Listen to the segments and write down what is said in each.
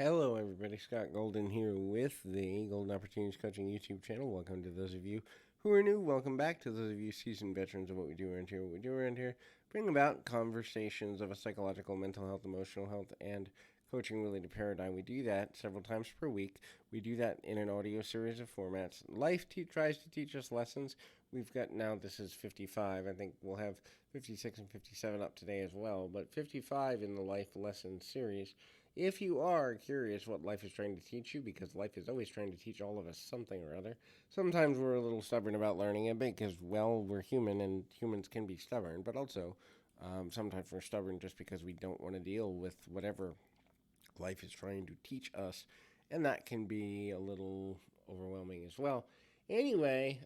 Hello, everybody. Scott Golden here with the Golden Opportunities Coaching YouTube channel. Welcome to those of you who are new. Welcome back to those of you seasoned veterans of what we do around here. What we do around here, bring about conversations of a psychological, mental health, emotional health, and coaching related paradigm. We do that several times per week. We do that in an audio series of formats. Life tries to teach us lessons. We've got now, this is 55. I think we'll have 56 and 57 up today as well, but 55 in the Life Lesson series. If you are curious what life is trying to teach you, because life is always trying to teach all of us something or other, sometimes we're a little stubborn about learning it because, well, we're human and humans can be stubborn, but also sometimes we're stubborn just because we don't want to deal with whatever life is trying to teach us, and that can be a little overwhelming as well. Anyway,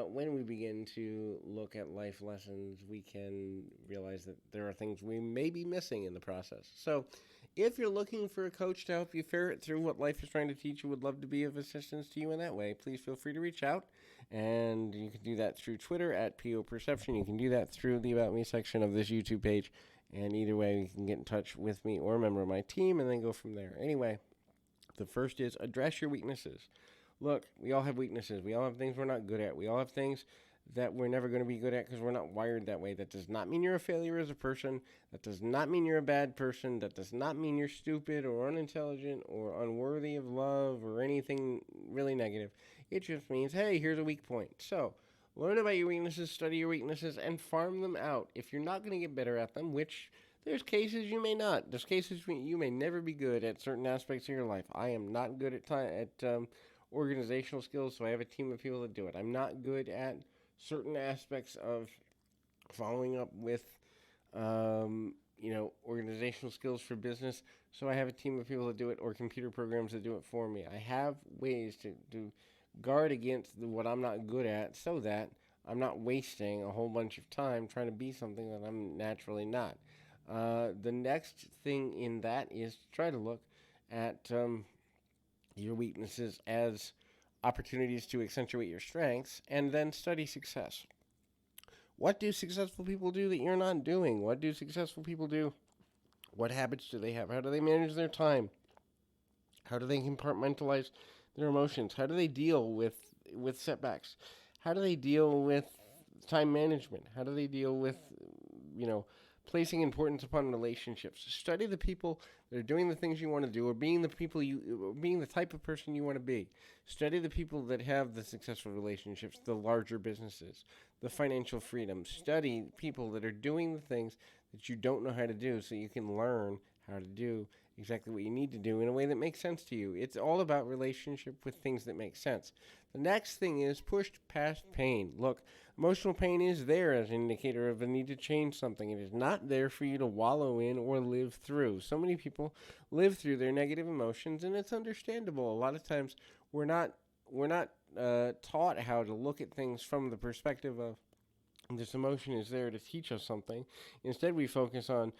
when we begin to look at life lessons, we can realize that there are things we may be missing in the process. So, if you're looking for a coach to help you ferret through what life is trying to teach you, would love to be of assistance to you in that way, please feel free to reach out. And you can do that through Twitter at PO Perception. You can do that through the About Me section of this YouTube page. And either way, you can get in touch with me or a member of my team and then go from there. Anyway, the first is address your weaknesses. Look, we all have weaknesses. We all have things we're not good at. We all have things that we're never going to be good at because we're not wired that way. That does not mean you're a failure as a person. That does not mean you're a bad person. That does not mean you're stupid or unintelligent or unworthy of love or anything really negative. It just means, hey, here's a weak point. So, learn about your weaknesses, study your weaknesses, and farm them out. If you're not going to get better at them, which there's cases you may not. There's cases you may never be good at certain aspects of your life. I am not good at organizational skills, so I have a team of people that do it. I'm not good at certain aspects of following up with, organizational skills for business. So I have a team of people that do it, or computer programs that do it for me. I have ways to guard against what I'm not good at, so that I'm not wasting a whole bunch of time trying to be something that I'm naturally not. The next thing in that is try to look at your weaknesses as opportunities to accentuate your strengths, and then study success. What do successful people do that you're not doing? What do successful people do? What habits do they have? How do they manage their time? How do they compartmentalize their emotions? How do they deal with setbacks? How do they deal with time management? How do they deal with, placing importance upon relationships? Study the people that are doing the things you want to do, or being the type of person you want to be. Study the people that have the successful relationships, the larger businesses, the financial freedom. Study people that are doing the things that you don't know how to do, so you can learn how to do exactly what you need to do in a way that makes sense to you. It's all about relationship with things that make sense. The next thing is push past pain. Look, emotional pain is there as an indicator of a need to change something. It is not there for you to wallow in or live through. So many people live through their negative emotions, and it's understandable. A lot of times we're not taught how to look at things from the perspective of this emotion is there to teach us something. Instead, we focus on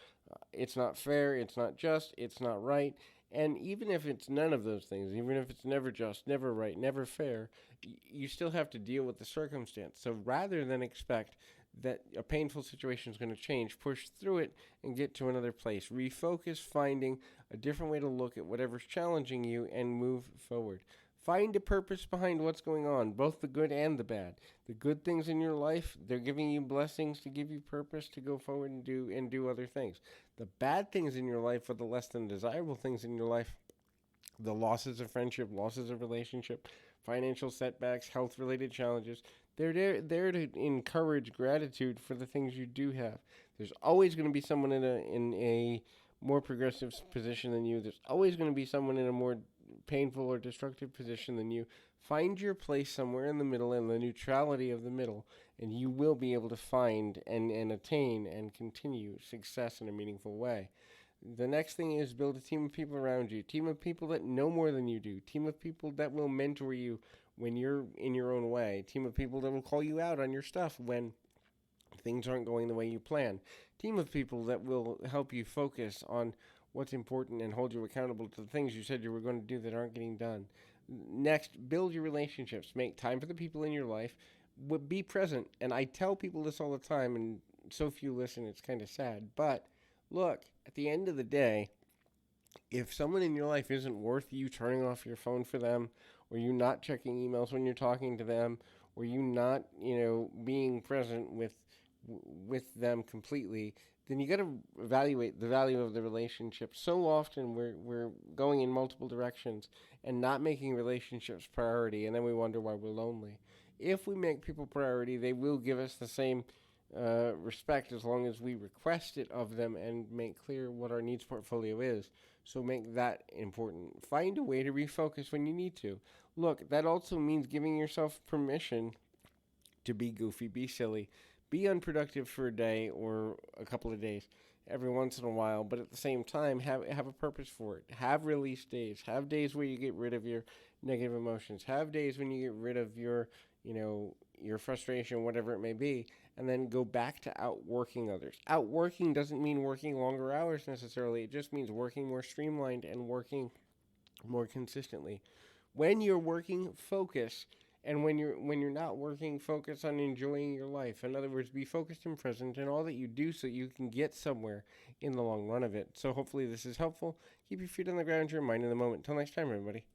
it's not fair, it's not just, it's not right. And even if it's none of those things, even if it's never just, never right, never fair, you still have to deal with the circumstance. So rather than expect that a painful situation is going to change, push through it and get to another place. Refocus, finding a different way to look at whatever's challenging you and move forward. Find a purpose behind what's going on, both the good and the bad. The good things in your life, they're giving you blessings to give you purpose to go forward and do other things. The bad things in your life are the less than desirable things in your life. The losses of friendship, losses of relationship, financial setbacks, health-related challenges. They're there to encourage gratitude for the things you do have. There's always going to be someone in a more progressive position than you. There's always going to be someone in a more painful or destructive position than you. Find your place somewhere in the middle, in the neutrality of the middle, and you will be able to find and attain and continue success in a meaningful way. The next thing is build a team of people around you. Team of people that know more than you do. Team of people that will mentor you when you're in your own way. Team of people that will call you out on your stuff when things aren't going the way you plan. Team of people that will help you focus on what's important and hold you accountable to the things you said you were going to do that aren't getting done. Next, build your relationships. Make time for the people in your life. Be present. And I tell people this all the time, and so few listen, it's kind of sad. But look, at the end of the day, If someone in your life isn't worth you turning off your phone for them, or you not checking emails when you're talking to them, or you not, being present with them completely, then you got to evaluate the value of the relationship. So often we're going in multiple directions and not making relationships priority, and then we wonder why we're lonely. If we make people priority, they will give us the same respect as long as we request it of them and make clear what our needs portfolio is. So make that important. Find a way to refocus when you need to. Look, that also means giving yourself permission to be goofy, be silly, be unproductive for a day or a couple of days every once in a while, but at the same time have a purpose for it. Have release days. Have days where you get rid of your negative emotions. Have days when you get rid of your frustration, whatever it may be, and then go back to outworking others. Outworking doesn't mean working longer hours necessarily. It just means working more streamlined and working more consistently. When you're working, focus, and when you're not working, focus on enjoying your life. In other words, be focused and present in all that you do so you can get somewhere in the long run of it. So hopefully this is helpful. Keep your feet on the ground, your mind in the moment. Till next time, everybody.